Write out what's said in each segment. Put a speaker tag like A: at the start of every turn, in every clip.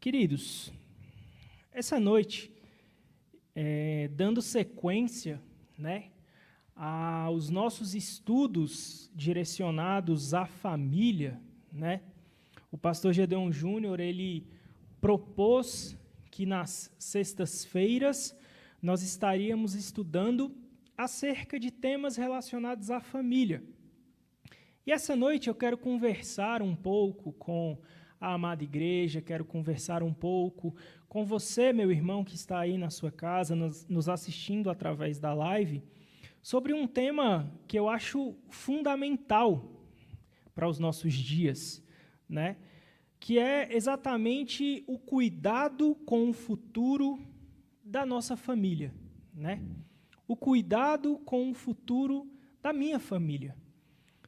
A: Queridos, essa noite, dando sequência, aos nossos estudos direcionados à família, o pastor Gedeon Júnior, ele propôs que nas sextas-feiras nós estaríamos estudando acerca de temas relacionados à família. E essa noite eu quero conversar um pouco com a amada igreja, quero conversar um pouco com você, meu irmão, que está aí na sua casa, nos assistindo através da live, sobre um tema que eu acho fundamental para os nossos dias, que é exatamente o cuidado com o futuro da nossa família, o cuidado com o futuro da minha família.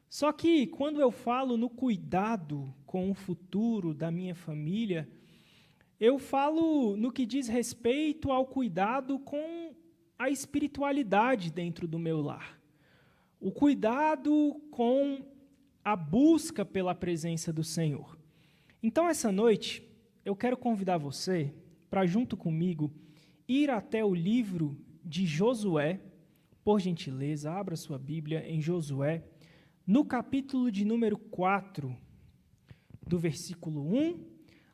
A: Só que, quando eu falo no cuidado com o futuro da minha família, eu falo no que diz respeito ao cuidado com a espiritualidade dentro do meu lar. O cuidado com a busca pela presença do Senhor. Então, essa noite, eu quero convidar você para, junto comigo, ir até o livro de Josué. Por gentileza, abra sua Bíblia em Josué, no capítulo de número 4, do versículo 1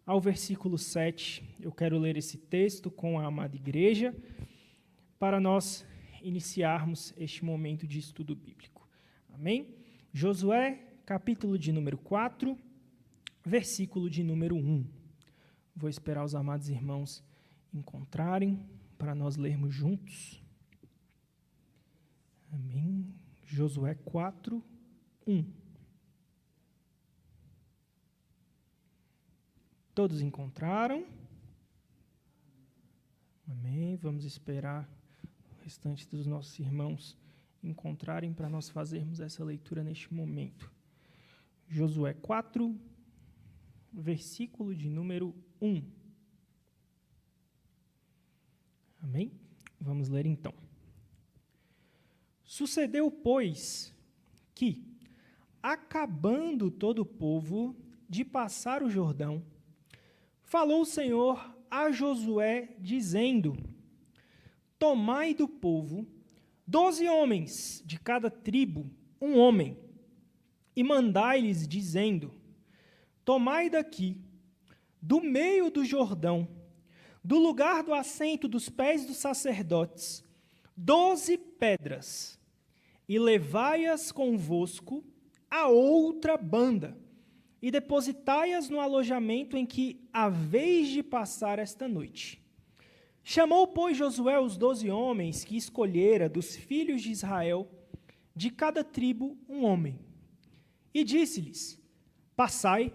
A: ao versículo 7, eu quero ler esse texto com a amada igreja, para nós iniciarmos este momento de estudo bíblico. Amém? Josué, capítulo de número 4, versículo de número 1. Vou esperar os amados irmãos encontrarem, para nós lermos juntos. Amém? Josué 4, 1. Todos encontraram? Amém. Vamos esperar o restante dos nossos irmãos encontrarem para nós fazermos essa leitura neste momento. Josué 4, versículo de número 1. Amém? Vamos ler então. Sucedeu, pois, que, acabando todo o povo de passar o Jordão, falou o Senhor a Josué, dizendo: tomai do povo 12 homens, de cada tribo, um homem, e mandai-lhes, dizendo: tomai daqui, do meio do Jordão, do lugar do assento dos pés dos sacerdotes, 12 pedras, e levai-as convosco a outra banda, e depositai-as no alojamento em que haveis de passar esta noite. Chamou, pois, Josué os 12 homens que escolhera dos filhos de Israel, de cada tribo um homem, e disse-lhes: passai,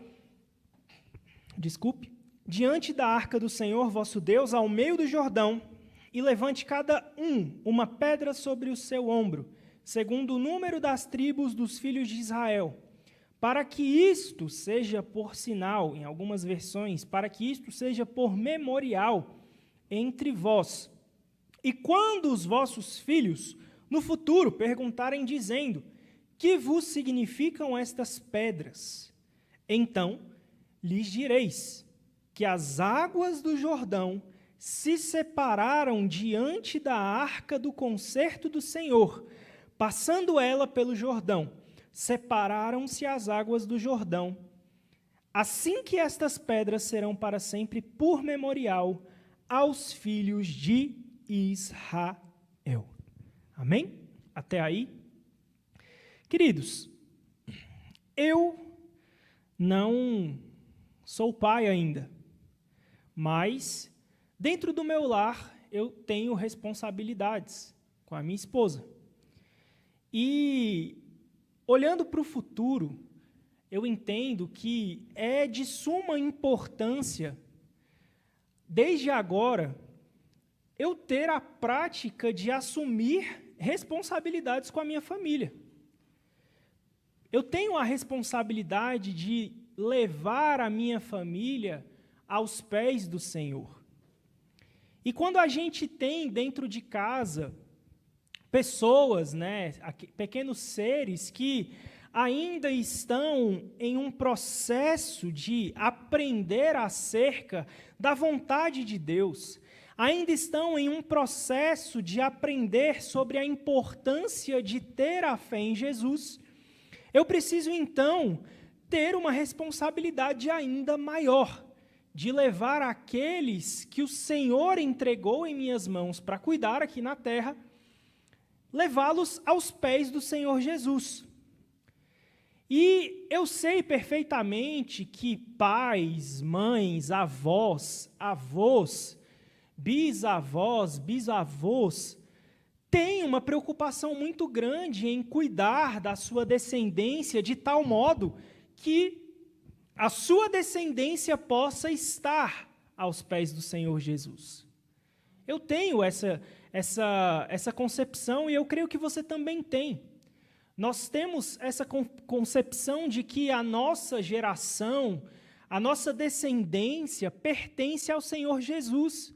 A: diante da arca do Senhor vosso Deus, ao meio do Jordão, e levante cada uma pedra sobre o seu ombro, segundo o número das tribos dos filhos de Israel, para que isto seja por sinal, em algumas versões, para que isto seja por memorial entre vós. E quando os vossos filhos, no futuro, perguntarem, dizendo: que vos significam estas pedras? Então lhes direis que as águas do Jordão se separaram diante da arca do concerto do Senhor. Passando ela pelo Jordão, separaram-se as águas do Jordão. Assim que estas pedras serão para sempre por memorial aos filhos de Israel. Amém? Até aí? Queridos, eu não sou pai ainda, mas dentro do meu lar eu tenho responsabilidades com a minha esposa. E, olhando para o futuro, eu entendo que é de suma importância, desde agora, eu ter a prática de assumir responsabilidades com a minha família. Eu tenho a responsabilidade de levar a minha família aos pés do Senhor. E quando a gente tem dentro de casa pessoas, pequenos seres que ainda estão em um processo de aprender acerca da vontade de Deus, ainda estão em um processo de aprender sobre a importância de ter a fé em Jesus, eu preciso então ter uma responsabilidade ainda maior, de levar aqueles que o Senhor entregou em minhas mãos para cuidar aqui na terra, levá-los aos pés do Senhor Jesus. E eu sei perfeitamente que pais, mães, avós, bisavós, têm uma preocupação muito grande em cuidar da sua descendência de tal modo que a sua descendência possa estar aos pés do Senhor Jesus. Eu tenho essa concepção e eu creio que você também tem. Nós temos essa concepção de que a nossa geração, a nossa descendência pertence ao Senhor Jesus.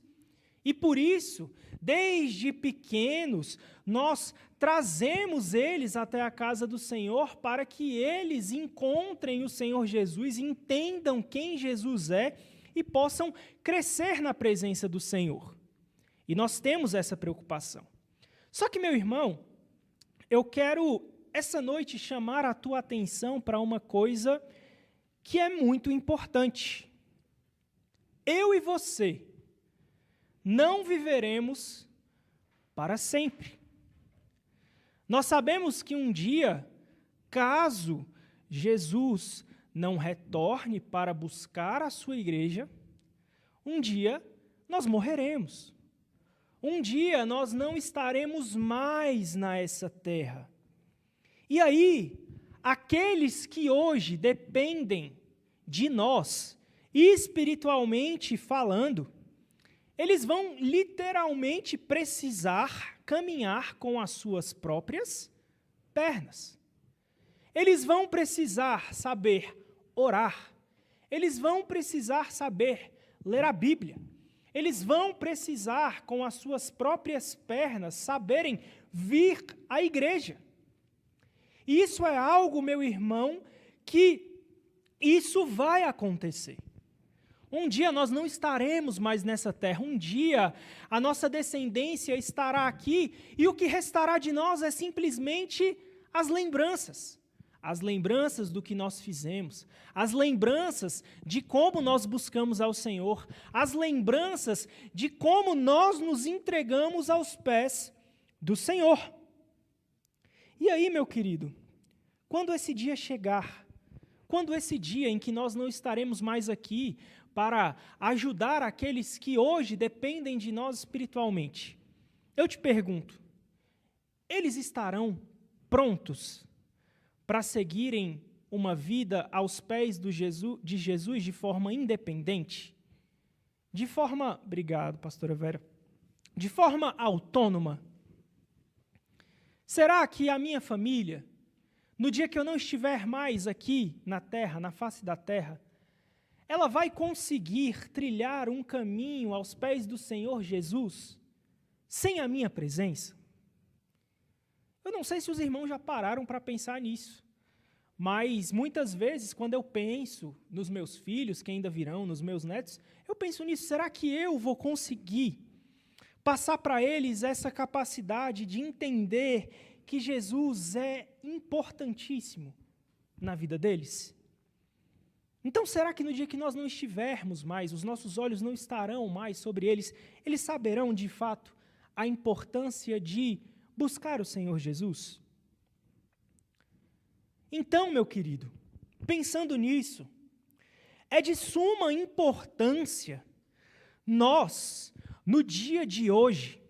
A: E por isso, desde pequenos, nós trazemos eles até a casa do Senhor para que eles encontrem o Senhor Jesus, entendam quem Jesus é e possam crescer na presença do Senhor. E nós temos essa preocupação. Só que, meu irmão, eu quero essa noite chamar a tua atenção para uma coisa que é muito importante. Eu e você não viveremos para sempre. Nós sabemos que um dia, caso Jesus não retorne para buscar a sua igreja, um dia nós morreremos. Um dia nós não estaremos mais nessa terra. E aí, aqueles que hoje dependem de nós, espiritualmente falando, eles vão literalmente precisar caminhar com as suas próprias pernas. Eles vão precisar saber orar. Eles vão precisar saber ler a Bíblia. Eles vão precisar, com as suas próprias pernas, saberem vir à igreja. E isso é algo, meu irmão, que isso vai acontecer. Um dia nós não estaremos mais nessa terra, um dia a nossa descendência estará aqui e o que restará de nós é simplesmente as lembranças do que nós fizemos, as lembranças de como nós buscamos ao Senhor, as lembranças de como nós nos entregamos aos pés do Senhor. E aí, meu querido, quando esse dia chegar, quando esse dia em que nós não estaremos mais aqui para ajudar aqueles que hoje dependem de nós espiritualmente, eu te pergunto, eles estarão prontos para seguirem uma vida aos pés de Jesus de forma independente? De forma, obrigado, pastora Vera, de forma autônoma? Será que a minha família, no dia que eu não estiver mais aqui na terra, na face da terra, ela vai conseguir trilhar um caminho aos pés do Senhor Jesus sem a minha presença? Eu não sei se os irmãos já pararam para pensar nisso, mas muitas vezes, quando eu penso nos meus filhos, que ainda virão, nos meus netos, eu penso nisso, será que eu vou conseguir passar para eles essa capacidade de entender que Jesus é importantíssimo na vida deles? Então, será que no dia que nós não estivermos mais, os nossos olhos não estarão mais sobre eles, eles saberão de fato a importância de buscar o Senhor Jesus? Então, meu querido, pensando nisso, é de suma importância nós, no dia de hoje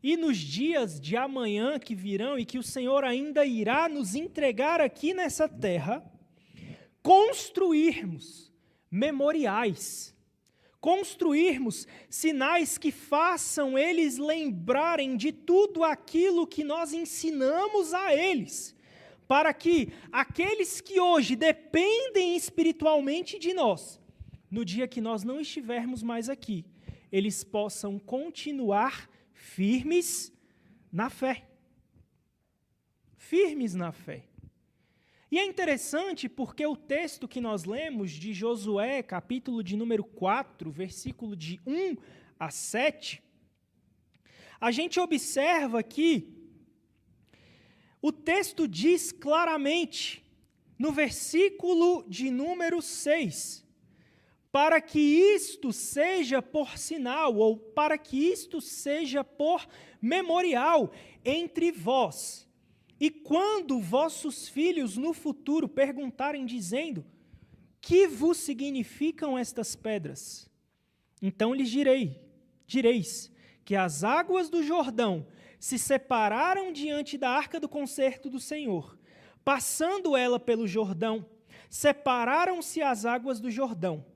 A: e nos dias de amanhã que virão e que o Senhor ainda irá nos entregar aqui nessa terra, construirmos memoriais, construirmos sinais que façam eles lembrarem de tudo aquilo que nós ensinamos a eles, para que aqueles que hoje dependem espiritualmente de nós, no dia que nós não estivermos mais aqui, eles possam continuar firmes na fé. Firmes na fé. E é interessante porque o texto que nós lemos de Josué, capítulo de número 4, versículo de 1 a 7, a gente observa que o texto diz claramente, no versículo de número 6, para que isto seja por sinal, ou para que isto seja por memorial entre vós. E quando vossos filhos no futuro perguntarem, dizendo, que vos significam estas pedras? Então lhes direis, que as águas do Jordão se separaram diante da arca do concerto do Senhor. Passando ela pelo Jordão, separaram-se as águas do Jordão.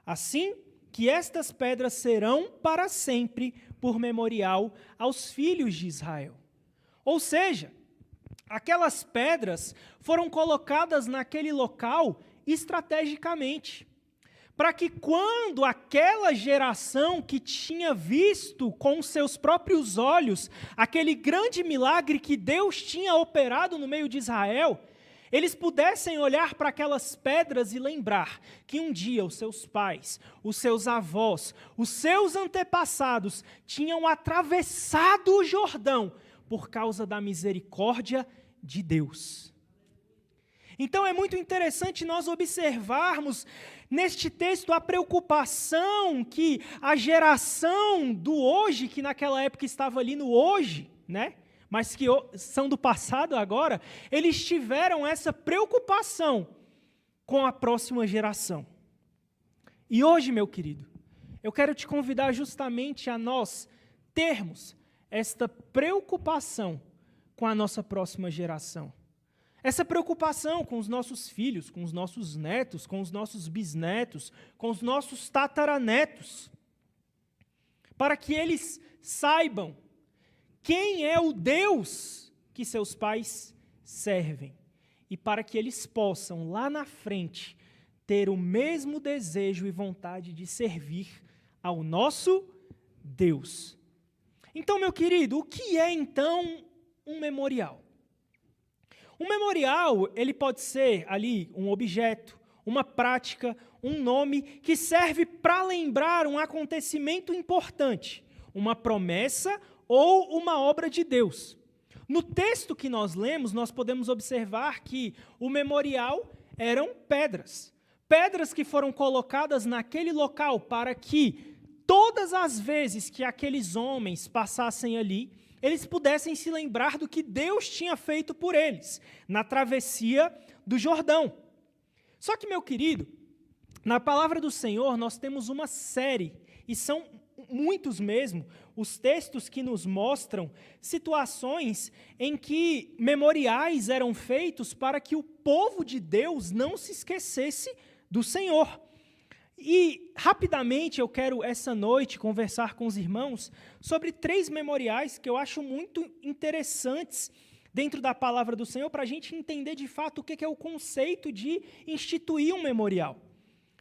A: Assim que estas pedras serão para sempre por memorial aos filhos de Israel. Ou seja, aquelas pedras foram colocadas naquele local estrategicamente, para que quando aquela geração que tinha visto com seus próprios olhos aquele grande milagre que Deus tinha operado no meio de Israel, eles pudessem olhar para aquelas pedras e lembrar que um dia os seus pais, os seus avós, os seus antepassados tinham atravessado o Jordão por causa da misericórdia de Deus. Então é muito interessante nós observarmos neste texto a preocupação que a geração do hoje, que naquela época estava ali no hoje, né? Mas que são do passado agora, eles tiveram essa preocupação com a próxima geração. E hoje, meu querido, eu quero te convidar justamente a nós termos esta preocupação com a nossa próxima geração. Essa preocupação com os nossos filhos, com os nossos netos, com os nossos bisnetos, com os nossos tataranetos, para que eles saibam quem é o Deus que seus pais servem, e para que eles possam, lá na frente, ter o mesmo desejo e vontade de servir ao nosso Deus. Então, meu querido, o que é, então, um memorial? Um memorial, ele pode ser ali um objeto, uma prática, um nome que serve para lembrar um acontecimento importante, uma promessa ou uma obra de Deus. No texto que nós lemos, nós podemos observar que o memorial eram pedras. Pedras que foram colocadas naquele local para que todas as vezes que aqueles homens passassem ali, eles pudessem se lembrar do que Deus tinha feito por eles, na travessia do Jordão. Só que, meu querido, na palavra do Senhor nós temos uma série, e são muitos mesmo, os textos que nos mostram situações em que memoriais eram feitos para que o povo de Deus não se esquecesse do Senhor. E, rapidamente, eu quero, essa noite, conversar com os irmãos sobre 3 memoriais que eu acho muito interessantes dentro da palavra do Senhor, para a gente entender, de fato, o que é o conceito de instituir um memorial.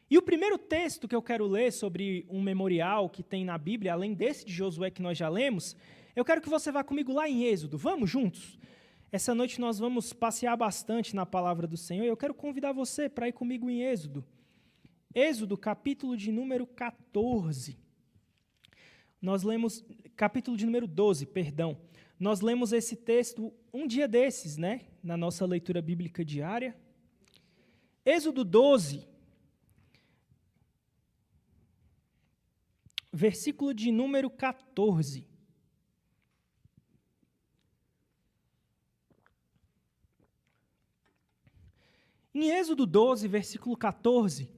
A: E o primeiro texto que eu quero ler sobre um memorial que tem na Bíblia, além desse de Josué que nós já lemos, eu quero que você vá comigo lá em Êxodo. Vamos juntos? Essa noite nós vamos passear bastante na palavra do Senhor, e eu quero convidar você para ir comigo em Êxodo. Êxodo, capítulo de número 14. Nós lemos, capítulo de número 12, perdão. Nós lemos esse texto um dia desses, né? Na nossa leitura bíblica diária. Êxodo 12, versículo de número 14. Em Êxodo 12, versículo 14,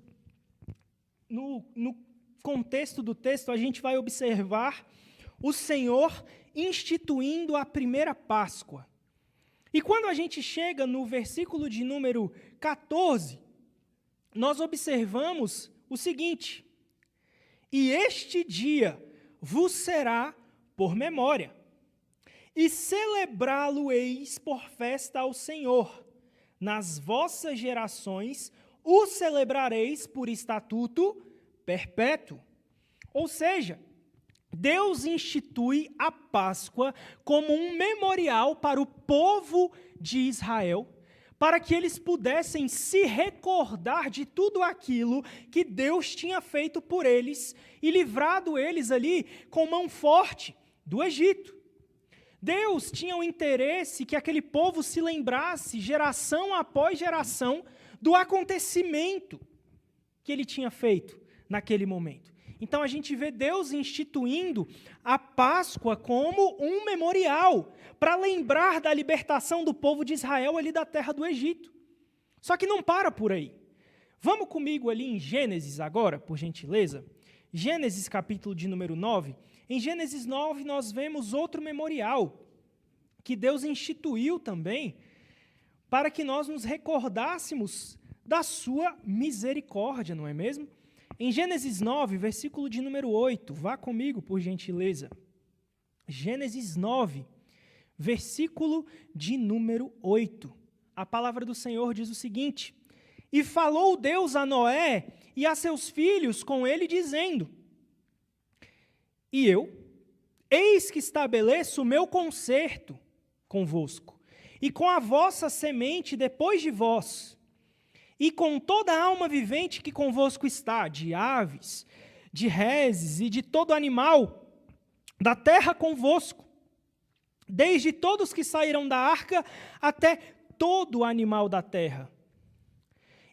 A: no contexto do texto, a gente vai observar o Senhor instituindo a primeira Páscoa. E quando a gente chega no versículo de número 14, nós observamos o seguinte: e este dia vos será por memória, e celebrá-lo-eis por festa ao Senhor. Nas vossas gerações o celebrareis por estatuto perpétuo. Ou seja, Deus institui a Páscoa como um memorial para o povo de Israel, para que eles pudessem se recordar de tudo aquilo que Deus tinha feito por eles e livrado eles ali com mão forte do Egito. Deus tinha o interesse que aquele povo se lembrasse, geração após geração, do acontecimento que ele tinha feito naquele momento. Então a gente vê Deus instituindo a Páscoa como um memorial para lembrar da libertação do povo de Israel ali da terra do Egito. Só que não para por aí. Vamos comigo ali em Gênesis agora, por gentileza. Gênesis capítulo de número 9. Em Gênesis 9 nós vemos outro memorial que Deus instituiu também para que nós nos recordássemos da sua misericórdia, não é mesmo? Em Gênesis 9, versículo de número 8, vá comigo, por gentileza. Gênesis 9, versículo de número 8. A palavra do Senhor diz o seguinte: E falou Deus a Noé e a seus filhos com ele, dizendo: E eu, eis que estabeleço o meu concerto convosco, e com a vossa semente depois de vós, e com toda a alma vivente que convosco está, de aves, de reses e de todo animal da terra convosco, desde todos que saíram da arca até todo animal da terra.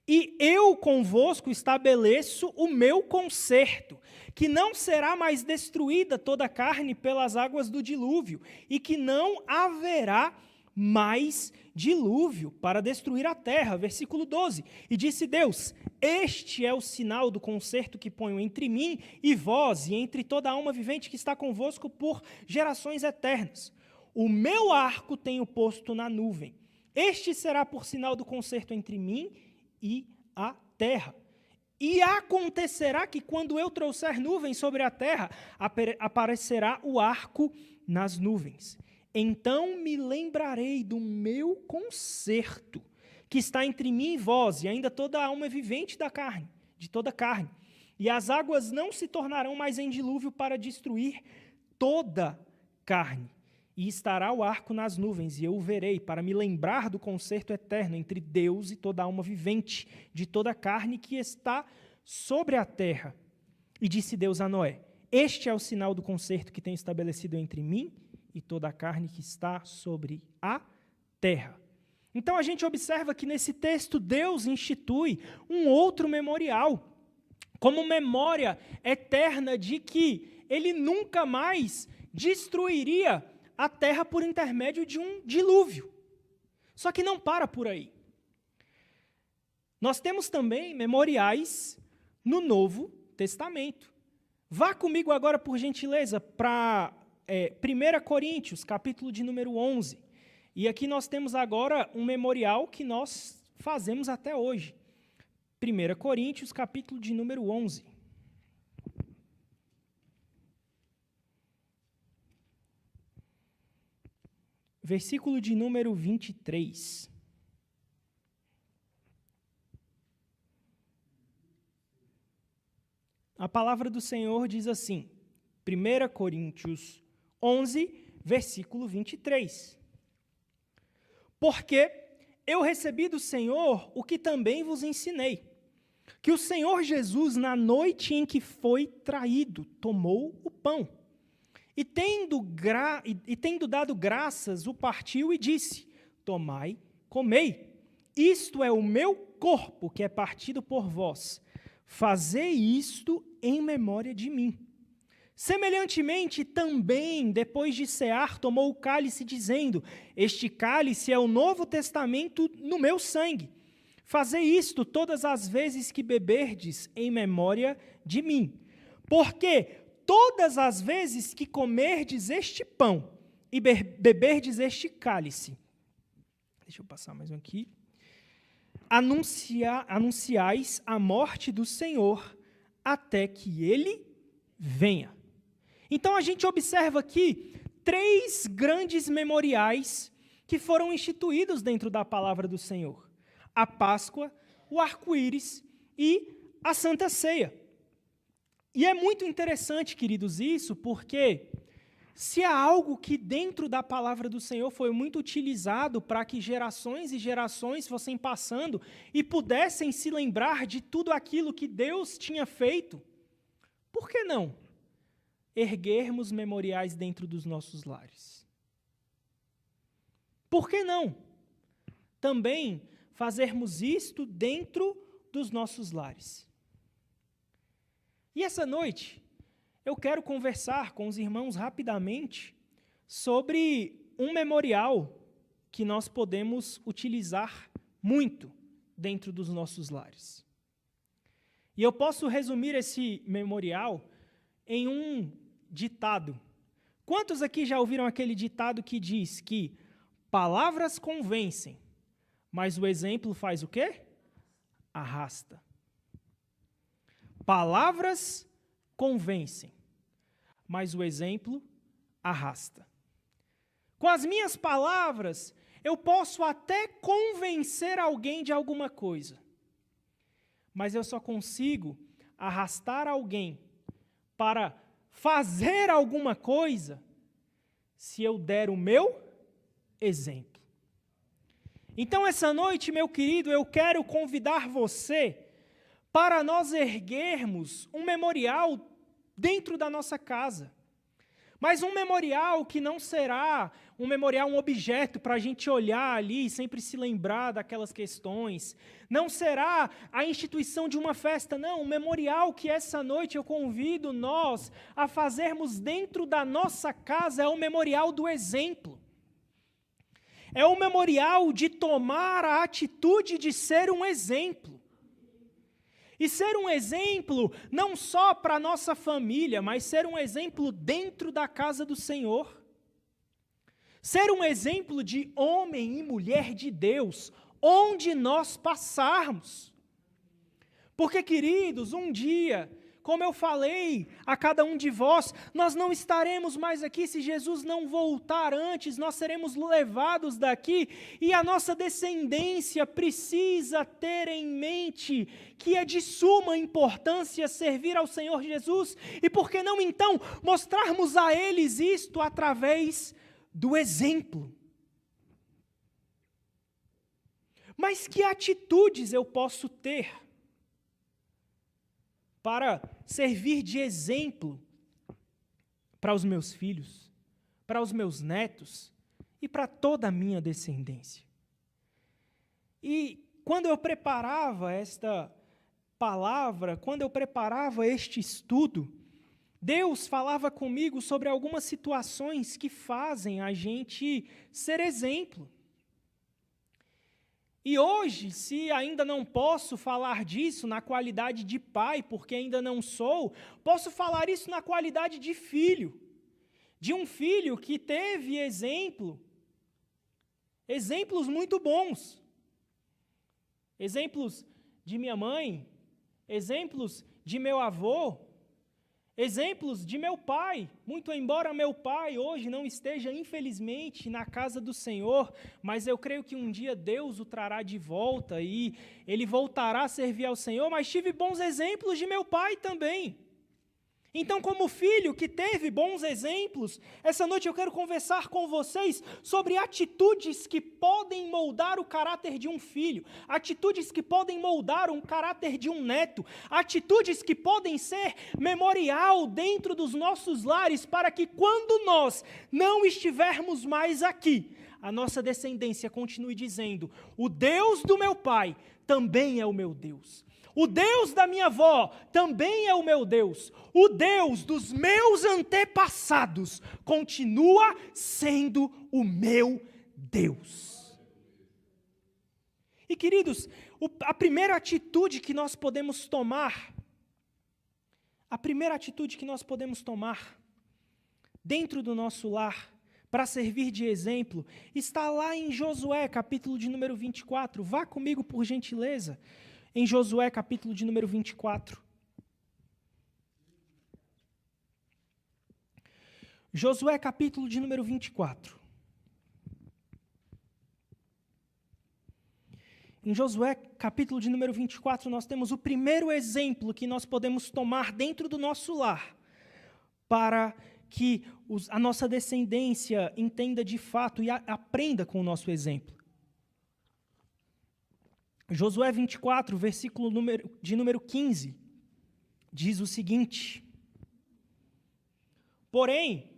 A: E eu convosco estabeleço o meu concerto, que não será mais destruída toda a carne pelas águas do dilúvio, e que não haverá mais dilúvio para destruir a terra. Versículo 12. E disse Deus: Este é o sinal do concerto que ponho entre mim e vós, e entre toda a alma vivente que está convosco por gerações eternas. O meu arco tenho posto na nuvem. Este será por sinal do concerto entre mim e a terra. E acontecerá que, quando eu trouxer nuvens sobre a terra, aparecerá o arco nas nuvens. Então me lembrarei do meu concerto, que está entre mim e vós, e ainda toda a alma vivente da carne, de toda a carne. E as águas não se tornarão mais em dilúvio para destruir toda carne. E estará o arco nas nuvens, e eu o verei, para me lembrar do concerto eterno entre Deus e toda a alma vivente, de toda a carne que está sobre a terra. E disse Deus a Noé: Este é o sinal do concerto que tenho estabelecido entre mim e toda a carne que está sobre a terra. Então a gente observa que nesse texto Deus institui um outro memorial, como memória eterna de que ele nunca mais destruiria a terra por intermédio de um dilúvio. Só que não para por aí. Nós temos também memoriais no Novo Testamento. Vá comigo agora, por gentileza, para 1 Coríntios, capítulo de número 11. E aqui nós temos agora um memorial que nós fazemos até hoje. 1 Coríntios, capítulo de número 11. Versículo de número 23. A palavra do Senhor diz assim, 1 Coríntios 11, versículo 23. Porque eu recebi do Senhor o que também vos ensinei, que o Senhor Jesus, na noite em que foi traído, tomou o pão, e tendo dado graças, o partiu e disse: Tomai, comei, isto é o meu corpo que é partido por vós, fazei isto em memória de mim. Semelhantemente, também, depois de cear, tomou o cálice, dizendo: Este cálice é o novo testamento no meu sangue. Fazei isto todas as vezes que beberdes em memória de mim. Porque todas as vezes que comerdes este pão e beberdes este cálice, deixa eu passar mais um aqui, anunciais a morte do Senhor até que ele venha. Então a gente observa aqui 3 grandes memoriais que foram instituídos dentro da palavra do Senhor: a Páscoa, o arco-íris e a Santa Ceia. E é muito interessante, queridos, isso, porque Se há algo que dentro da palavra do Senhor foi muito utilizado para que gerações e gerações fossem passando e pudessem se lembrar de tudo aquilo que Deus tinha feito, por que não erguermos memoriais dentro dos nossos lares? Por que não também fazermos isto dentro dos nossos lares? E essa noite, eu quero conversar com os irmãos rapidamente sobre um memorial que nós podemos utilizar muito dentro dos nossos lares. E eu posso resumir esse memorial em um ditado. Quantos aqui já ouviram aquele ditado que diz que palavras convencem, mas o exemplo faz o quê? Arrasta. Palavras convencem, mas o exemplo arrasta. Com as minhas palavras, eu posso até convencer alguém de alguma coisa, mas eu só consigo arrastar alguém para fazer alguma coisa se eu der o meu exemplo. Então, essa noite, meu querido, eu quero convidar você para nós erguermos um memorial dentro da nossa casa. Mas um memorial que não será um memorial, um objeto para a gente olhar ali e sempre se lembrar daquelas questões. Não será a instituição de uma festa, não. Um memorial que essa noite eu convido nós a fazermos dentro da nossa casa é o memorial do exemplo. É o memorial de tomar a atitude de ser um exemplo. E ser um exemplo não só para a nossa família, mas ser um exemplo dentro da casa do Senhor. Ser um exemplo de homem e mulher de Deus, onde nós passarmos. Porque, queridos, um dia, como eu falei a cada um de vós, nós não estaremos mais aqui se Jesus não voltar antes, nós seremos levados daqui e a nossa descendência precisa ter em mente que é de suma importância servir ao Senhor Jesus e por que não então mostrarmos a eles isto através do exemplo. Mas que atitudes eu posso ter para servir de exemplo para os meus filhos, para os meus netos e para toda a minha descendência? E quando eu preparava esta palavra, quando eu preparava este estudo, Deus falava comigo sobre algumas situações que fazem a gente ser exemplo. E hoje, se ainda não posso falar disso na qualidade de pai, porque ainda não sou, posso falar isso na qualidade de filho. De um filho que teve exemplos muito bons. Exemplos de minha mãe, exemplos de meu avô, exemplos de meu pai, muito embora meu pai hoje não esteja, infelizmente, na casa do Senhor, mas eu creio que um dia Deus o trará de volta e ele voltará a servir ao Senhor, mas tive bons exemplos de meu pai também. Então, como filho que teve bons exemplos, essa noite eu quero conversar com vocês sobre atitudes que podem moldar o caráter de um filho, atitudes que podem moldar o caráter de um neto, atitudes que podem ser memorial dentro dos nossos lares, para que quando nós não estivermos mais aqui, a nossa descendência continue dizendo: o Deus do meu pai também é o meu Deus. O Deus da minha avó também é o meu Deus. O Deus dos meus antepassados continua sendo o meu Deus. E, queridos, a primeira atitude que nós podemos tomar, dentro do nosso lar, para servir de exemplo, está lá em Josué, capítulo de número 24. Vá comigo, por gentileza. Em Josué, capítulo de número 24. Josué, capítulo de número 24. Em Josué, capítulo de número 24, nós temos o primeiro exemplo que nós podemos tomar dentro do nosso lar, para que a nossa descendência entenda de fato e aprenda com o nosso exemplo. Josué 24, versículo de número 15, diz o seguinte: porém,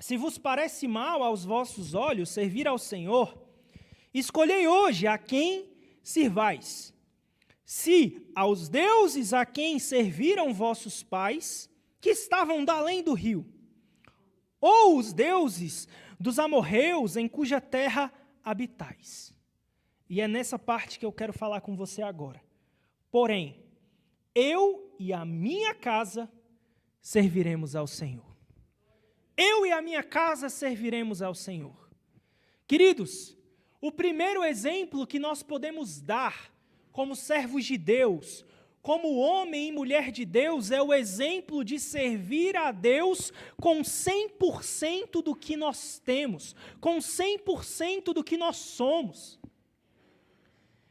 A: se vos parece mal aos vossos olhos servir ao Senhor, escolhei hoje a quem sirvais. Se aos deuses a quem serviram vossos pais, que estavam da além do rio, ou os deuses dos amorreus em cuja terra habitais. E é nessa parte que eu quero falar com você agora. Porém, eu e a minha casa serviremos ao Senhor. Eu e a minha casa serviremos ao Senhor. Queridos, o primeiro exemplo que nós podemos dar como servos de Deus, como homem e mulher de Deus, é o exemplo de servir a Deus com 100% do que nós temos, com 100% do que nós somos.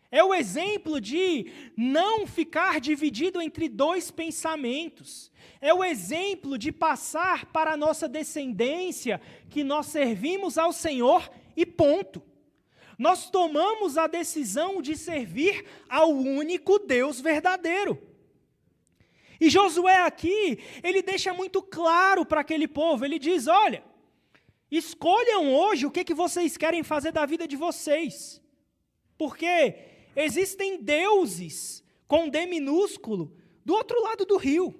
A: É o exemplo de não ficar dividido entre dois pensamentos. É o exemplo de passar para a nossa descendência que nós servimos ao Senhor e ponto. Nós tomamos a decisão de servir ao único Deus verdadeiro. E Josué aqui, ele deixa muito claro para aquele povo, ele diz, olha, escolham hoje o que vocês querem fazer da vida de vocês. Porque existem deuses com D minúsculo do outro lado do rio.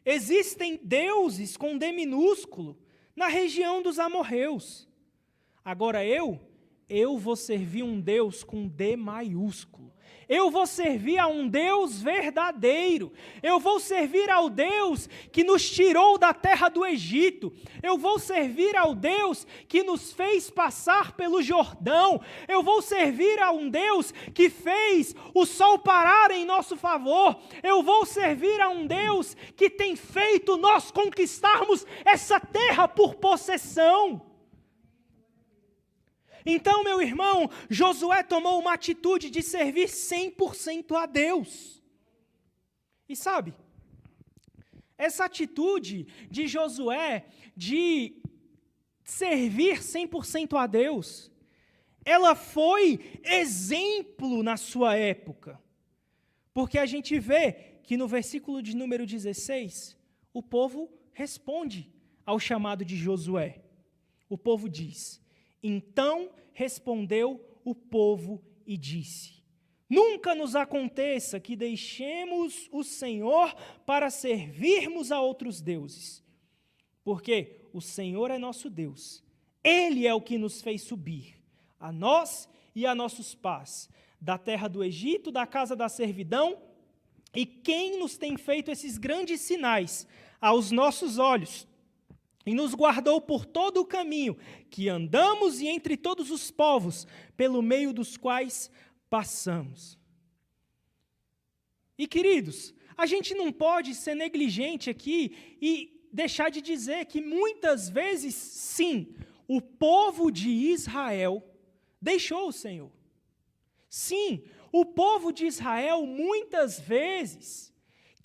A: Existem deuses com D minúsculo na região dos amorreus. Agora eu vou servir um Deus com D maiúsculo. Eu vou servir a um Deus verdadeiro. Eu vou servir ao Deus que nos tirou da terra do Egito. Eu vou servir ao Deus que nos fez passar pelo Jordão. Eu vou servir a um Deus que fez o sol parar em nosso favor. Eu vou servir a um Deus que tem feito nós conquistarmos essa terra por possessão. Então, meu irmão, Josué tomou uma atitude de servir 100% a Deus. E sabe, essa atitude de Josué de servir 100% a Deus, ela foi exemplo na sua época. Porque a gente vê que no versículo de número 16, o povo responde ao chamado de Josué. O povo diz: então respondeu o povo e disse: nunca nos aconteça que deixemos o Senhor para servirmos a outros deuses. Porque o Senhor é nosso Deus. Ele é o que nos fez subir, a nós e a nossos pais, da terra do Egito, da casa da servidão, e quem nos tem feito esses grandes sinais aos nossos olhos, e nos guardou por todo o caminho que andamos e entre todos os povos, pelo meio dos quais passamos. E, queridos, a gente não pode ser negligente aqui e deixar de dizer que muitas vezes, sim, o povo de Israel deixou o Senhor. Sim, o povo de Israel muitas vezes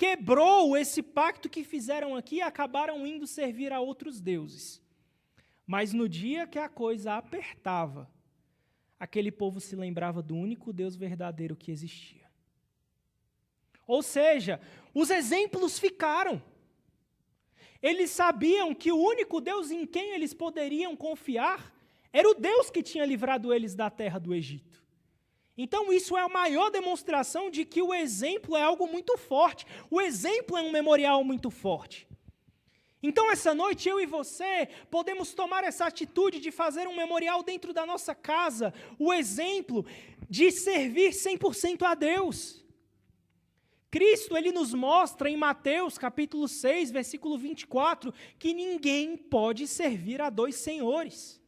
A: quebrou esse pacto que fizeram aqui e acabaram indo servir a outros deuses. Mas no dia que a coisa apertava, aquele povo se lembrava do único Deus verdadeiro que existia. Ou seja, os exemplos ficaram. Eles sabiam que o único Deus em quem eles poderiam confiar era o Deus que tinha livrado eles da terra do Egito. Então, isso é a maior demonstração de que o exemplo é algo muito forte. O exemplo é um memorial muito forte. Então, essa noite, eu e você podemos tomar essa atitude de fazer um memorial dentro da nossa casa, o exemplo de servir 100% a Deus. Cristo, ele nos mostra em Mateus, capítulo 6, versículo 24, que ninguém pode servir a dois senhores.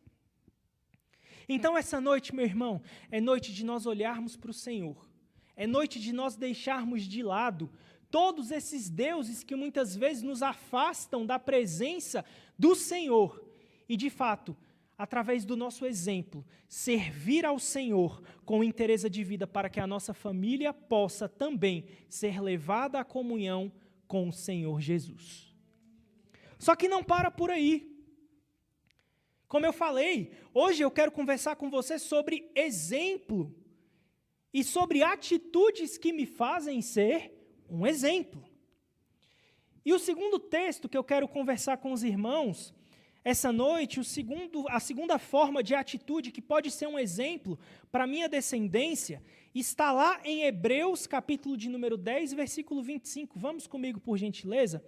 A: Então, essa noite, meu irmão, é noite de nós olharmos para o Senhor. É noite de nós deixarmos de lado todos esses deuses que muitas vezes nos afastam da presença do Senhor. E, de fato, através do nosso exemplo, servir ao Senhor com inteireza de vida para que a nossa família possa também ser levada à comunhão com o Senhor Jesus. Só que não para por aí. Como eu falei, hoje eu quero conversar com você sobre exemplo e sobre atitudes que me fazem ser um exemplo. E o segundo texto que eu quero conversar com os irmãos essa noite, a segunda forma de atitude que pode ser um exemplo para a minha descendência, está lá em Hebreus, capítulo de número 10, versículo 25. Vamos comigo, por gentileza?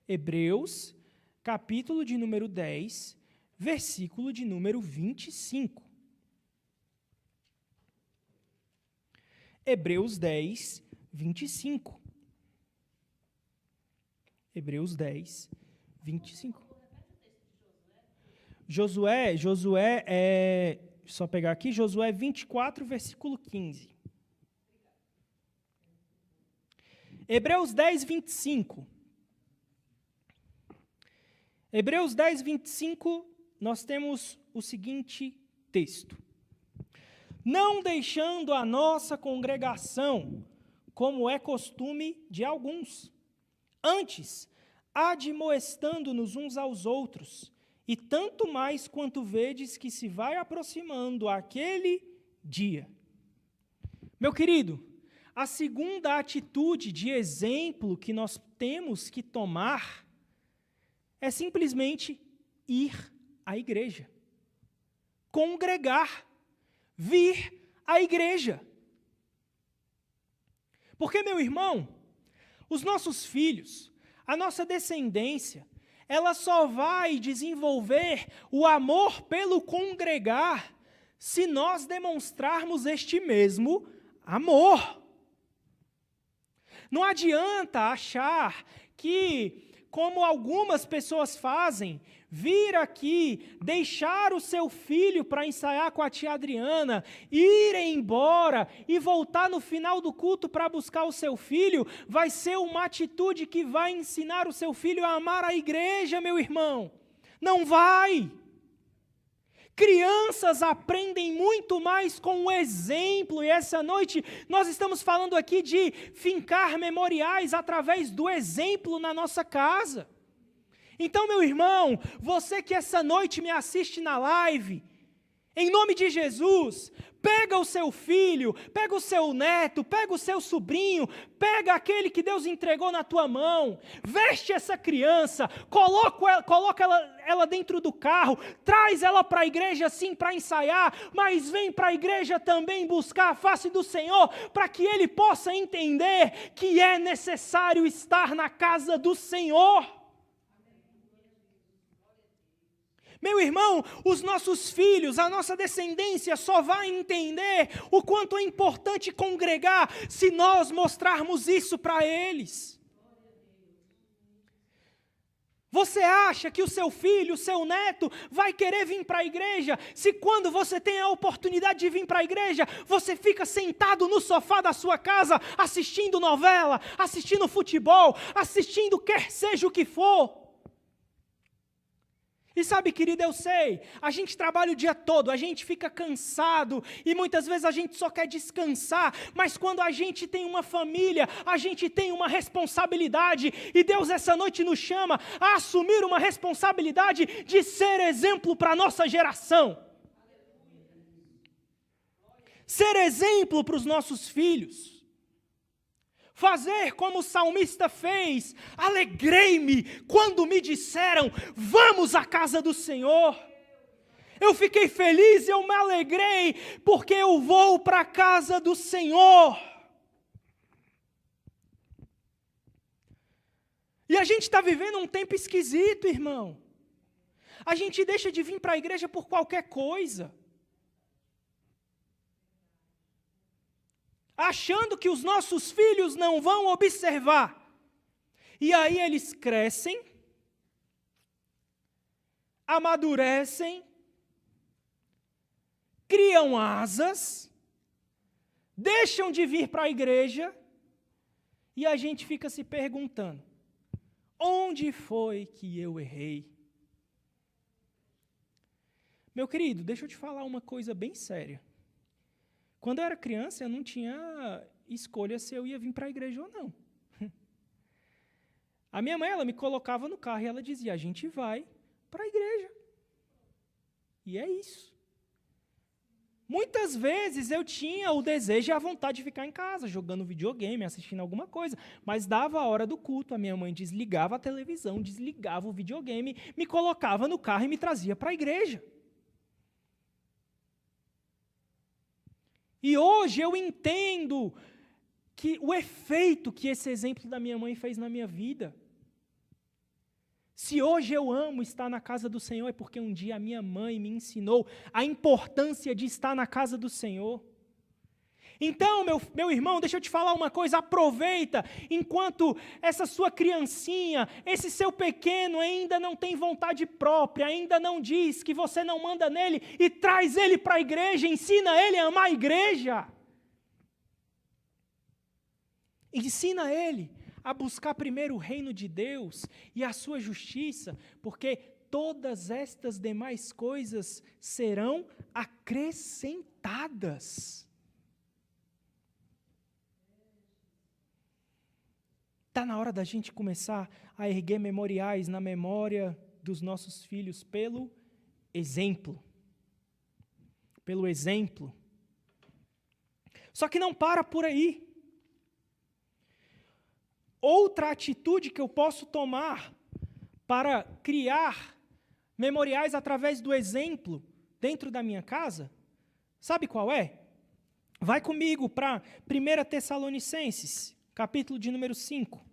A: Hebreus, capítulo de número 10, versículo de número 25. Hebreus 10, 25. Hebreus 10, 25. Josué só pegar aqui, Josué 24, versículo 15. Hebreus 10, 25. Hebreus 10, 25, nós temos o seguinte texto. Não deixando a nossa congregação, como é costume de alguns, antes, admoestando-nos uns aos outros, e tanto mais quanto vedes que se vai aproximando aquele dia. Meu querido, a segunda atitude de exemplo que nós temos que tomar é simplesmente ir à igreja. Congregar, vir à igreja. Porque, meu irmão, os nossos filhos, a nossa descendência, ela só vai desenvolver o amor pelo congregar se nós demonstrarmos este mesmo amor. Não adianta achar que, como algumas pessoas fazem, vir aqui, deixar o seu filho para ensaiar com a tia Adriana, ir embora e voltar no final do culto para buscar o seu filho, vai ser uma atitude que vai ensinar o seu filho a amar a igreja, meu irmão. Não vai. Crianças aprendem muito mais com o exemplo, e essa noite nós estamos falando aqui de fincar memoriais através do exemplo na nossa casa. Então, meu irmão, você que essa noite me assiste na live, em nome de Jesus, pega o seu filho, pega o seu neto, pega o seu sobrinho, pega aquele que Deus entregou na tua mão, veste essa criança, coloca ela dentro do carro, traz ela para a igreja sim para ensaiar, mas vem para a igreja também buscar a face do Senhor, para que ele possa entender que é necessário estar na casa do Senhor. Meu irmão, os nossos filhos, a nossa descendência só vai entender o quanto é importante congregar se nós mostrarmos isso para eles. Você acha que o seu filho, o seu neto, vai querer vir para a igreja se quando você tem a oportunidade de vir para a igreja, você fica sentado no sofá da sua casa, assistindo novela, assistindo futebol, assistindo quer seja o que for? E sabe, querido, eu sei, a gente trabalha o dia todo, a gente fica cansado e muitas vezes a gente só quer descansar, mas quando a gente tem uma família, a gente tem uma responsabilidade e Deus essa noite nos chama a assumir uma responsabilidade de ser exemplo para a nossa geração. Ser exemplo para os nossos filhos. Fazer como o salmista fez, alegrei-me quando me disseram, vamos à casa do Senhor. Eu fiquei feliz e eu me alegrei, porque eu vou para a casa do Senhor. E a gente está vivendo um tempo esquisito, irmão. A gente deixa de vir para a igreja por qualquer coisa. Achando que os nossos filhos não vão observar. E aí eles crescem, amadurecem, criam asas, deixam de vir para a igreja, e a gente fica se perguntando, onde foi que eu errei? Meu querido, deixa eu te falar uma coisa bem séria. Quando eu era criança, eu não tinha escolha se eu ia vir para a igreja ou não. A minha mãe, ela me colocava no carro e ela dizia, a gente vai para a igreja. E é isso. Muitas vezes eu tinha o desejo e a vontade de ficar em casa, jogando videogame, assistindo alguma coisa, mas dava a hora do culto, a minha mãe desligava a televisão, desligava o videogame, me colocava no carro e me trazia para a igreja. E hoje eu entendo que o efeito que esse exemplo da minha mãe fez na minha vida. Se hoje eu amo estar na casa do Senhor, é porque um dia a minha mãe me ensinou a importância de estar na casa do Senhor. Então, meu irmão, deixa eu te falar uma coisa, aproveita, enquanto essa sua criancinha, esse seu pequeno ainda não tem vontade própria, ainda não diz que você não manda nele, e traz ele para a igreja, ensina ele a amar a igreja. Ensina ele a buscar primeiro o reino de Deus e a sua justiça, porque todas estas demais coisas serão acrescentadas. Está na hora da gente começar a erguer memoriais na memória dos nossos filhos pelo exemplo. Pelo exemplo. Só que não para por aí. Outra atitude que eu posso tomar para criar memoriais através do exemplo dentro da minha casa, sabe qual é? Vai comigo para 1 Tessalonicenses, capítulo de número 5.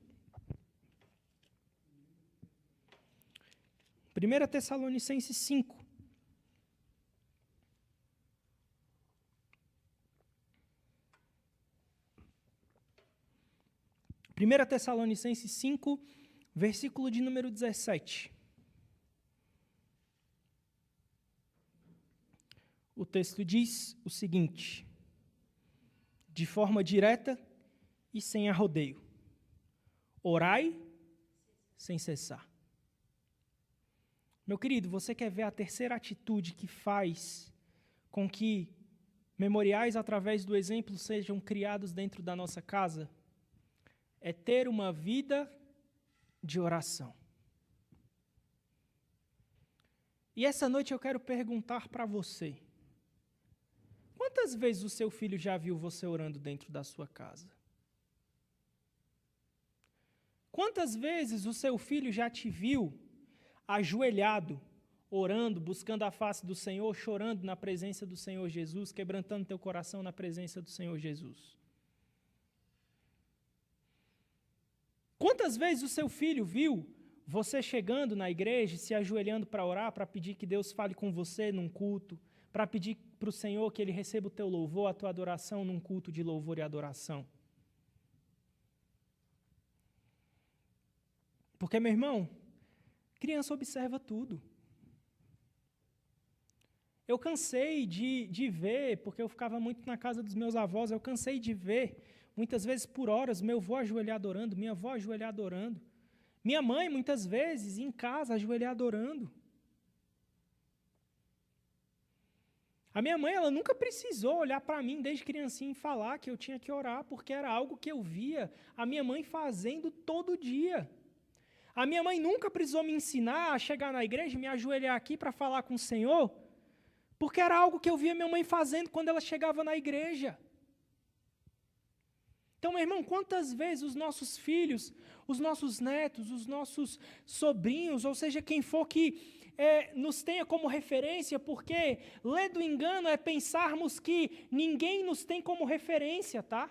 A: 1 Tessalonicenses 5. Primeira Tessalonicenses 5, versículo de número 17. O texto diz o seguinte, de forma direta e sem arrodeio: orai sem cessar. Meu querido, você quer ver a terceira atitude que faz com que memoriais através do exemplo sejam criados dentro da nossa casa? É ter uma vida de oração. E essa noite eu quero perguntar para você: quantas vezes o seu filho já viu você orando dentro da sua casa? Quantas vezes o seu filho já te viu ajoelhado, orando, buscando a face do Senhor, chorando na presença do Senhor Jesus, quebrantando teu coração na presença do Senhor Jesus? Quantas vezes o seu filho viu você chegando na igreja, se ajoelhando para orar, para pedir que Deus fale com você num culto, para pedir para o Senhor que Ele receba o teu louvor, a tua adoração num culto de louvor e adoração? Porque, meu irmão, criança observa tudo. Eu cansei de ver, porque eu ficava muito na casa dos meus avós, eu cansei de ver, muitas vezes por horas, meu avô ajoelhar adorando, minha avó ajoelhar adorando. Minha mãe, muitas vezes, em casa, ajoelhar adorando. A minha mãe, ela nunca precisou olhar para mim desde criancinha e falar que eu tinha que orar, porque era algo que eu via a minha mãe fazendo todo dia. A minha mãe nunca precisou me ensinar a chegar na igreja e me ajoelhar aqui para falar com o Senhor, porque era algo que eu via minha mãe fazendo quando ela chegava na igreja. Então, meu irmão, quantas vezes os nossos filhos, os nossos netos, os nossos sobrinhos, ou seja, quem for que nos tenha como referência, porque ler do engano é pensarmos que ninguém nos tem como referência, tá?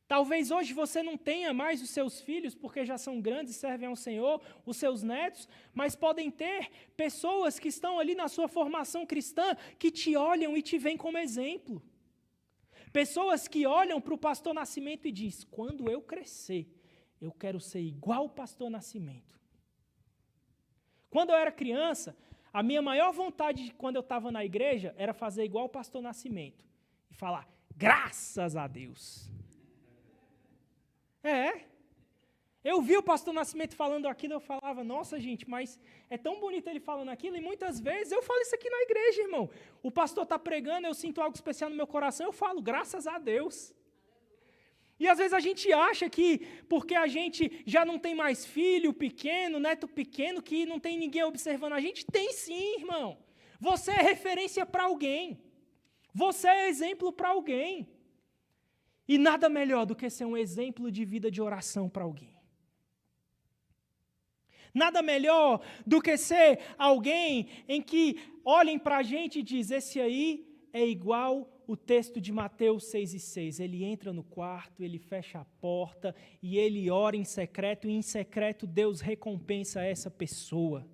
A: Talvez hoje você não tenha mais os seus filhos, porque já são grandes e servem ao Senhor, os seus netos, mas podem ter pessoas que estão ali na sua formação cristã, que te olham e te veem como exemplo. Pessoas que olham para o pastor Nascimento e dizem: quando eu crescer, eu quero ser igual o pastor Nascimento. Quando eu era criança, a minha maior vontade, quando eu estava na igreja, era fazer igual o pastor Nascimento. E falar: graças a Deus. Eu vi o pastor Nascimento falando aquilo, eu falava: nossa, gente, mas é tão bonito ele falando aquilo, e muitas vezes eu falo isso aqui na igreja, irmão. O pastor está pregando, eu sinto algo especial no meu coração, eu falo: graças a Deus. E às vezes a gente acha que, porque a gente já não tem mais filho pequeno, neto pequeno, que não tem ninguém observando a gente. Tem sim, irmão. Você é referência para alguém. Você é exemplo para alguém. E nada melhor do que ser um exemplo de vida de oração para alguém. Nada melhor do que ser alguém em que olhem para a gente e dizem, esse aí é igual o texto de Mateus 6:6. Ele entra no quarto, ele fecha a porta e ele ora em secreto, e em secreto Deus recompensa essa pessoa.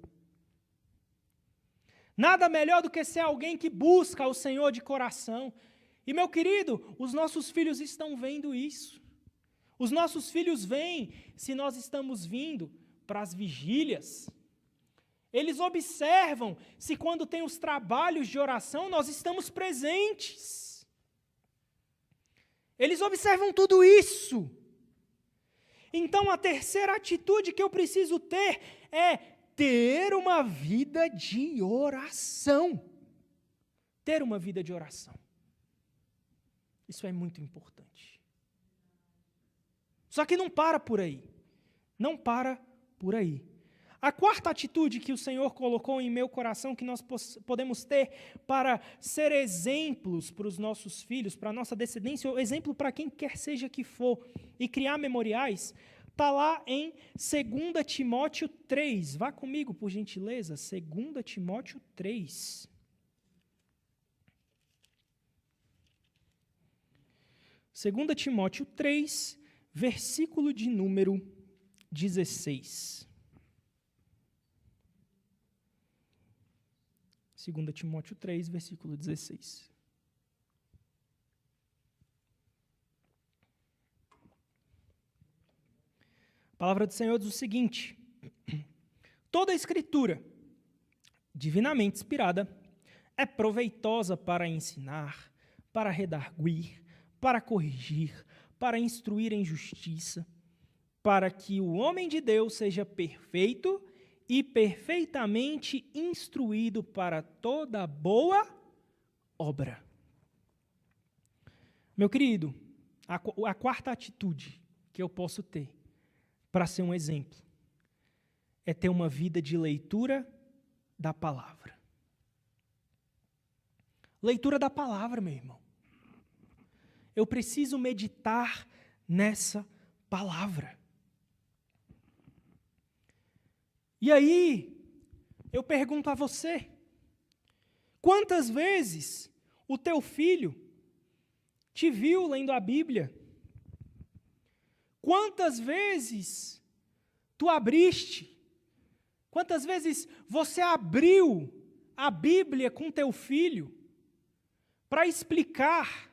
A: Nada melhor do que ser alguém que busca o Senhor de coração. E, meu querido, os nossos filhos estão vendo isso. Os nossos filhos veem se nós estamos vindo para as vigílias. Eles observam se quando tem os trabalhos de oração nós estamos presentes. Eles observam tudo isso. Então a terceira atitude que eu preciso ter é ter uma vida de oração. Ter uma vida de oração. Isso é muito importante. Só que não para por aí. Não para por aí. A quarta atitude que o Senhor colocou em meu coração, que nós podemos ter para ser exemplos para os nossos filhos, para a nossa descendência, ou exemplo para quem quer seja que for, e criar memoriais, está lá em 2 Timóteo 3. Vá comigo, por gentileza, 2 Timóteo 3. Segunda Timóteo 3, versículo de número 16. 2 Timóteo 3, versículo 16. A palavra do Senhor diz o seguinte: toda a Escritura, divinamente inspirada, é proveitosa para ensinar, para redarguir, para corrigir, para instruir em justiça, para que o homem de Deus seja perfeito e perfeitamente instruído para toda boa obra. Meu querido, a quarta atitude que eu posso ter para ser um exemplo é ter uma vida de leitura da palavra. Leitura da palavra, meu irmão. Eu preciso meditar nessa palavra. E aí, eu pergunto a você, quantas vezes o teu filho te viu lendo a Bíblia? Quantas vezes tu abriste? Quantas vezes você abriu a Bíblia com teu filho para explicar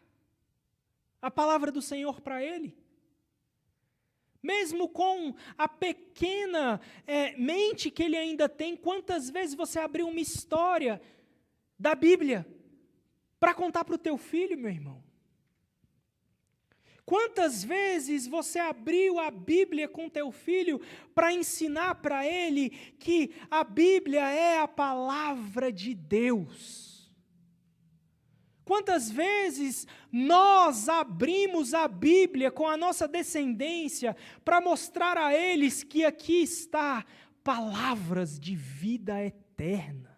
A: a palavra do Senhor para ele? Mesmo com a pequena mente que ele ainda tem, quantas vezes você abriu uma história da Bíblia para contar para o teu filho, meu irmão? Quantas vezes você abriu a Bíblia com teu filho para ensinar para ele que a Bíblia é a palavra de Deus? Quantas vezes nós abrimos a Bíblia com a nossa descendência para mostrar a eles que aqui está palavras de vida eterna?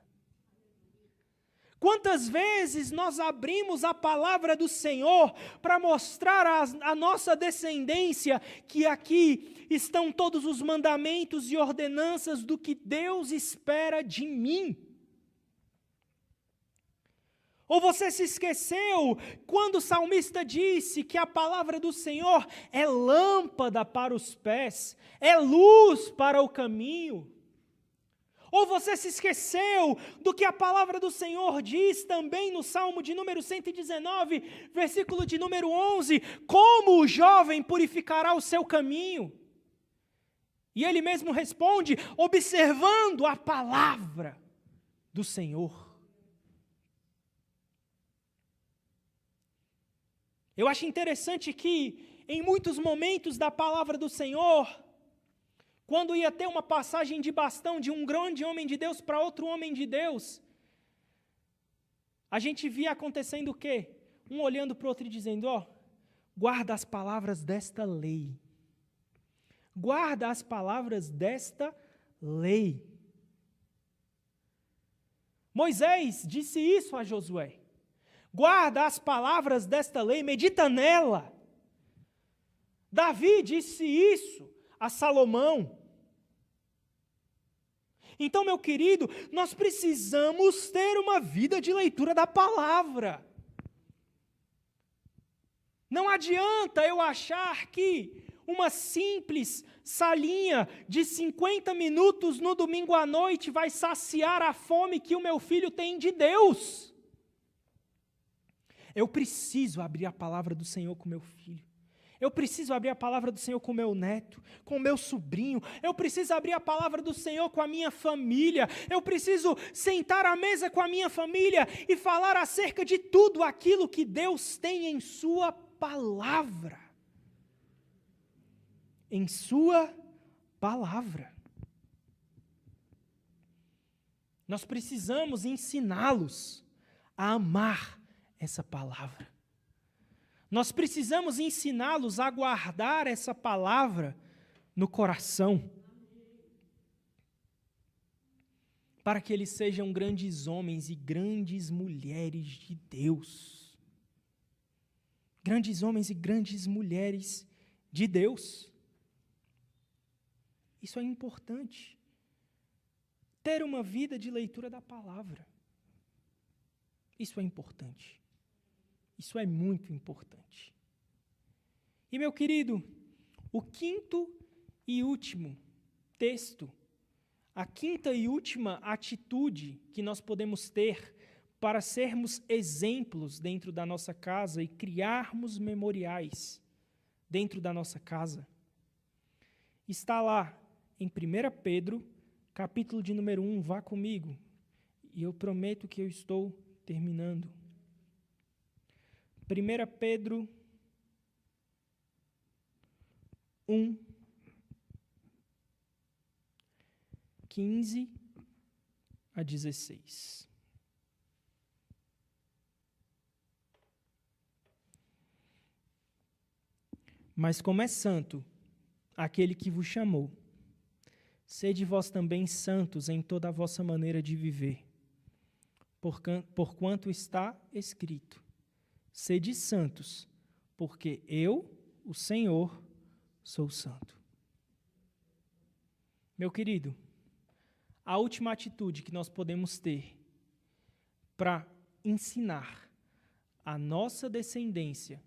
A: Quantas vezes nós abrimos a palavra do Senhor para mostrar a nossa descendência que aqui estão todos os mandamentos e ordenanças do que Deus espera de mim? Ou você se esqueceu quando o salmista disse que a palavra do Senhor é lâmpada para os pés, é luz para o caminho? Ou você se esqueceu do que a palavra do Senhor diz também no Salmo de número 119, versículo de número 11, como o jovem purificará o seu caminho? E ele mesmo responde, observando a palavra do Senhor. Eu acho interessante que, em muitos momentos da palavra do Senhor, quando ia ter uma passagem de bastão de um grande homem de Deus para outro homem de Deus, a gente via acontecendo o quê? Um olhando para o outro e dizendo, Guarda as palavras desta lei. Guarda as palavras desta lei. Moisés disse isso a Josué. Guarda as palavras desta lei, medita nela. Davi disse isso a Salomão. Então, meu querido, nós precisamos ter uma vida de leitura da palavra. Não adianta eu achar que uma simples salinha de 50 minutos no domingo à noite vai saciar a fome que o meu filho tem de Deus. Eu preciso abrir a palavra do Senhor com meu filho. Eu preciso abrir a palavra do Senhor com meu neto, com meu sobrinho. Eu preciso abrir a palavra do Senhor com a minha família. Eu preciso sentar à mesa com a minha família e falar acerca de tudo aquilo que Deus tem em sua palavra. Em sua palavra. Nós precisamos ensiná-los a amar essa palavra. Nós precisamos ensiná-los a guardar essa palavra no coração, para que eles sejam grandes homens e grandes mulheres de Deus. Grandes homens e grandes mulheres de Deus. Isso é importante. Ter uma vida de leitura da palavra. Isso é importante. Isso é muito importante. E, meu querido, o quinto e último texto, a quinta e última atitude que nós podemos ter para sermos exemplos dentro da nossa casa e criarmos memoriais dentro da nossa casa, está lá em 1 Pedro, capítulo de número 1, vá comigo, e eu prometo que eu estou terminando. 1 Pedro 1, 15 a 16. Mas como é santo aquele que vos chamou, sede vós também santos em toda a vossa maneira de viver, porquanto está escrito: sede santos, porque eu, o Senhor, sou santo. Meu querido, a última atitude que nós podemos ter para ensinar a nossa descendência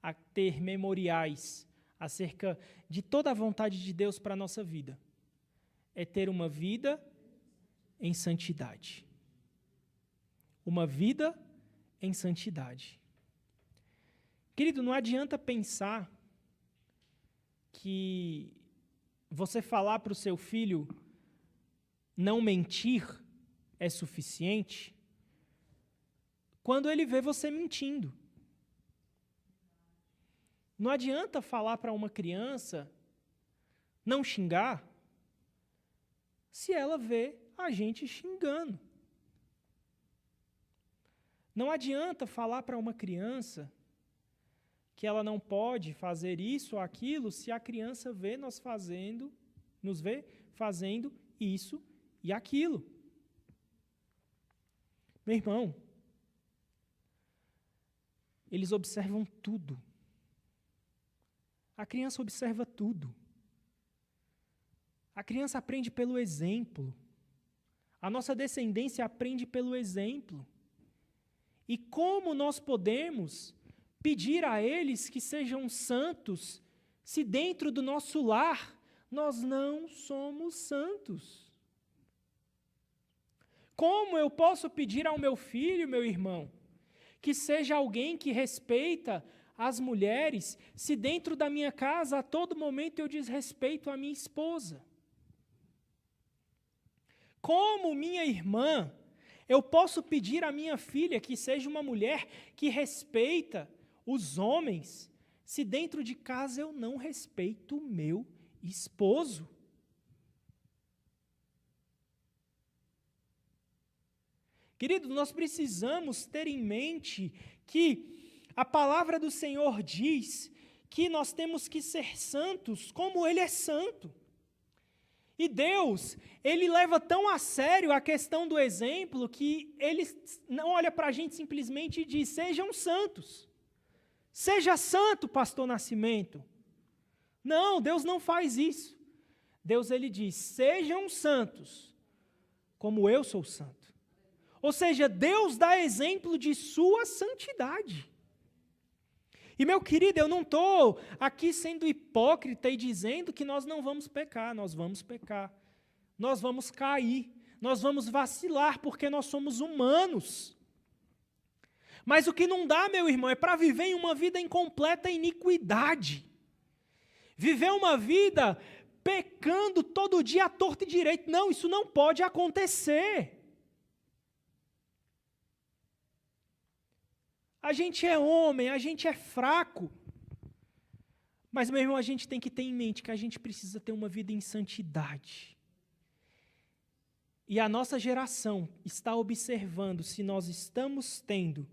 A: a ter memoriais acerca de toda a vontade de Deus para a nossa vida é ter uma vida em santidade. Uma vida em santidade. Querido, não adianta pensar que você falar para o seu filho não mentir é suficiente quando ele vê você mentindo. Não adianta falar para uma criança não xingar se ela vê a gente xingando. Não adianta falar para uma criança que ela não pode fazer isso ou aquilo se a criança nos vê fazendo isso e aquilo. Meu irmão, eles observam tudo. A criança observa tudo. A criança aprende pelo exemplo. A nossa descendência aprende pelo exemplo. E como nós podemos pedir a eles que sejam santos se dentro do nosso lar nós não somos santos? Como eu posso pedir ao meu filho, meu irmão, que seja alguém que respeita as mulheres, se dentro da minha casa a todo momento eu desrespeito a minha esposa? Como, minha irmã, eu posso pedir à minha filha que seja uma mulher que respeita os homens, se dentro de casa eu não respeito o meu esposo? Querido, nós precisamos ter em mente que A palavra do Senhor diz que nós temos que ser santos como Ele é santo. E Deus, Ele leva tão a sério a questão do exemplo que Ele não olha para a gente simplesmente e diz, sejam santos. Seja santo, pastor Nascimento. Não, Deus não faz isso. Deus, Ele diz, sejam santos, como eu sou santo. Ou seja, Deus dá exemplo de sua santidade. E, meu querido, eu não estou aqui sendo hipócrita e dizendo que nós não vamos pecar. Nós vamos pecar. Nós vamos cair. Nós vamos vacilar, porque nós somos humanos. Mas o que não dá, meu irmão, é para viver em uma vida em completa iniquidade. Viver uma vida pecando todo dia à torta e direito. Não, isso não pode acontecer. A gente é homem, a gente é fraco. Mas, meu irmão, a gente tem que ter em mente que a gente precisa ter uma vida em santidade. E a nossa geração está observando se nós estamos tendo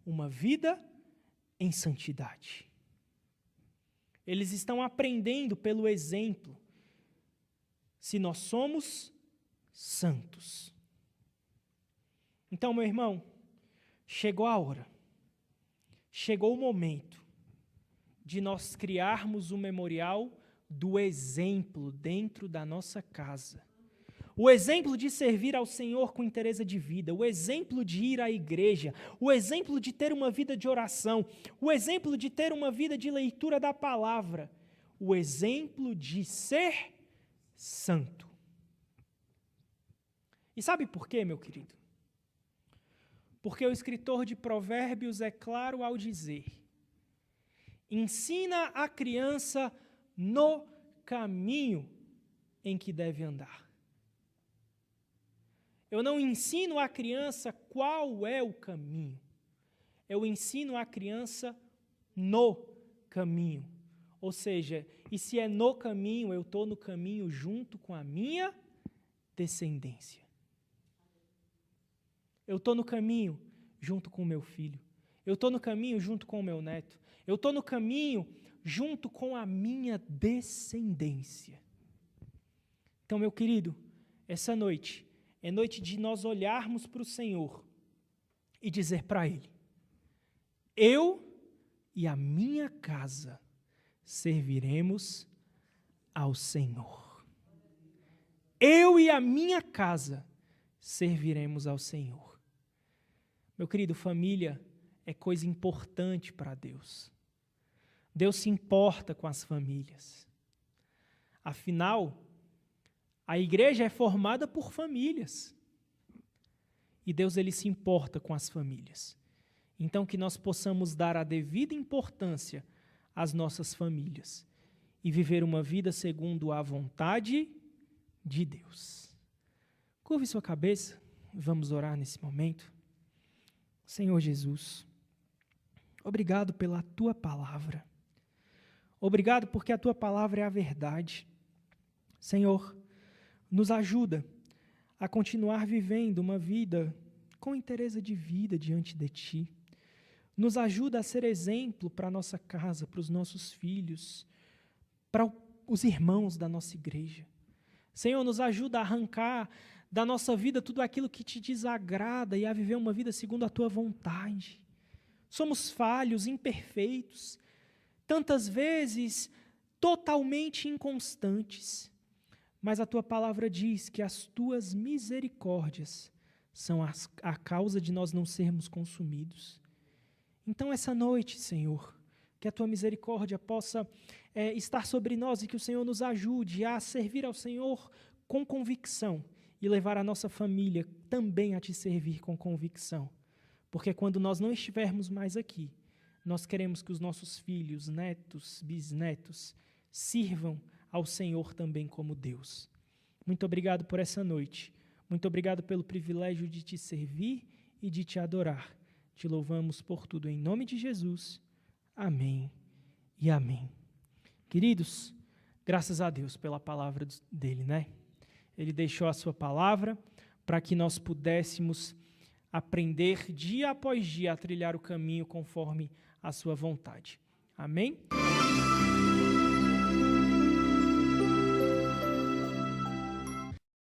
A: uma vida em santidade. Eles estão aprendendo pelo exemplo se nós somos santos. Então, meu irmão, chegou a hora. Chegou o momento de nós criarmos um memorial do exemplo dentro da nossa casa. O exemplo de servir ao Senhor com inteireza de vida, o exemplo de ir à igreja, o exemplo de ter uma vida de oração, o exemplo de ter uma vida de leitura da palavra, o exemplo de ser santo. E sabe por quê, meu querido? Porque o escritor de Provérbios é claro ao dizer: ensina a criança no caminho em que deve andar. Eu não ensino à criança qual é o caminho. Eu ensino à criança no caminho. Ou seja, e se é no caminho, eu estou no caminho junto com a minha descendência. Eu estou no caminho junto com o meu filho. Eu estou no caminho junto com o meu neto. Eu estou no caminho junto com a minha descendência. Então, meu querido, essa noite é noite de nós olharmos para o Senhor e dizer para Ele: eu e a minha casa serviremos ao Senhor. Eu e a minha casa serviremos ao Senhor. Meu querido, família é coisa importante para Deus. Deus se importa com as famílias. Afinal, a igreja é formada por famílias. E Deus, Ele se importa com as famílias. Então, que nós possamos dar a devida importância às nossas famílias e viver uma vida segundo a vontade de Deus. Curve sua cabeça, vamos orar nesse momento. Senhor Jesus, obrigado pela Tua palavra. Obrigado porque a Tua palavra é a verdade. Senhor, nos ajuda a continuar vivendo uma vida com inteireza de vida diante de Ti. Nos ajuda a ser exemplo para a nossa casa, para os nossos filhos, para os irmãos da nossa igreja. Senhor, nos ajuda a arrancar da nossa vida tudo aquilo que Te desagrada e a viver uma vida segundo a Tua vontade. Somos falhos, imperfeitos, tantas vezes totalmente inconstantes, mas a Tua palavra diz que as Tuas misericórdias são a causa de nós não sermos consumidos. Então, essa noite, Senhor, que a Tua misericórdia possa estar sobre nós e que o Senhor nos ajude a servir ao Senhor com convicção e levar a nossa família também a Te servir com convicção. Porque quando nós não estivermos mais aqui, nós queremos que os nossos filhos, netos, bisnetos, sirvam ao Senhor também como Deus. Muito obrigado por essa noite. Muito obrigado pelo privilégio de Te servir e de Te adorar. Te louvamos por tudo em nome de Jesus. Amém e amém. Queridos, graças a Deus pela palavra dele, né? Ele deixou a sua palavra para que nós pudéssemos aprender dia após dia a trilhar o caminho conforme a sua vontade. Amém?